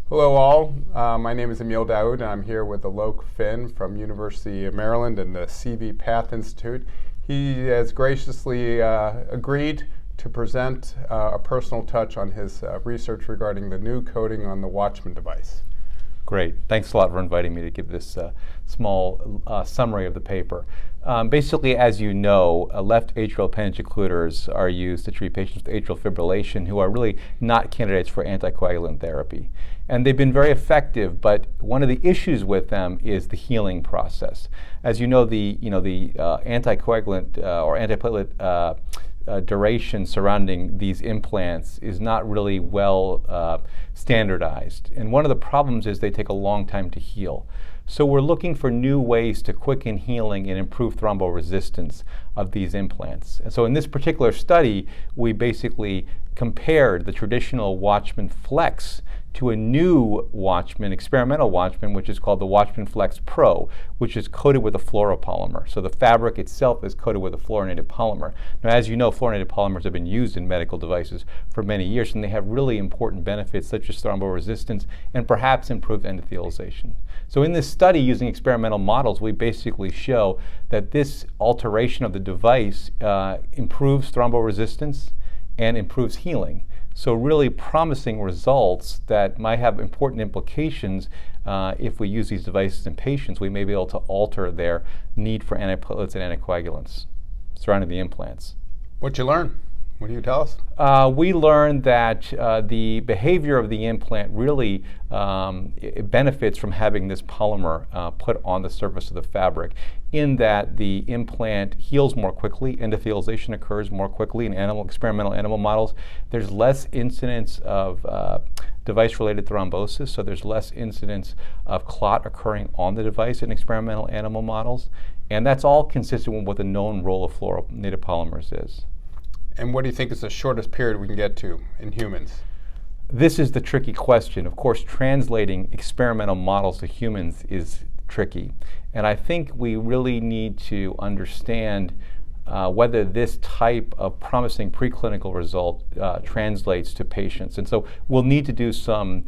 Hello all, my name is Emile Daoud and I'm here with Aloke from University of Maryland and the CV Path Institute. He has graciously agreed to present a personal touch on his research regarding the new coating on the Watchman device. Great. Thanks a lot for inviting me to give this small summary of the paper. Basically, as you know, left atrial appendage occluders are used to treat patients with atrial fibrillation who are really not candidates for anticoagulant therapy. And they've been very effective, but one of the issues with them is the healing process. As you know, the anticoagulant or antiplatelet duration surrounding these implants is not really well standardized. And one of the problems is they take a long time to heal. So we're looking for new ways to quicken healing and improve thromboresistance of these implants. And so in this particular study, we basically compared the traditional Watchman Flex to a new Watchman, experimental Watchman, which is called the Watchman Flex Pro, which is coated with a fluoropolymer. So the fabric itself is coated with a fluorinated polymer. Now, as you know, fluorinated polymers have been used in medical devices for many years, and they have really important benefits such as thromboresistance and perhaps improved endothelialization. So in this study, using experimental models, we basically show that this alteration of the device improves thromboresistance and improves healing. So really promising results that might have important implications if we use these devices in patients. We may be able to alter their need for antiplatelets and anticoagulants surrounding the implants. What'd you learn? What do you tell us? We learned that the behavior of the implant really it benefits from having this polymer put on the surface of the fabric, in that the implant heals more quickly, endothelialization occurs more quickly in experimental animal models. There's less incidence of device-related thrombosis, so there's less incidence of clot occurring on the device in experimental animal models, and that's all consistent with what the known role of fluorinated polymers is. And what do you think is the shortest period we can get to in humans? This is the tricky question. Of course, translating experimental models to humans is tricky. And I think we really need to understand whether this type of promising preclinical result translates to patients. And so we'll need to do some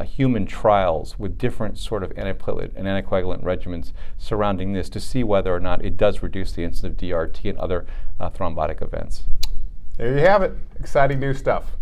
human trials with different sort of antiplatelet and anticoagulant regimens surrounding this to see whether or not it does reduce the incidence of DRT and other thrombotic events. There you have it. Exciting new stuff.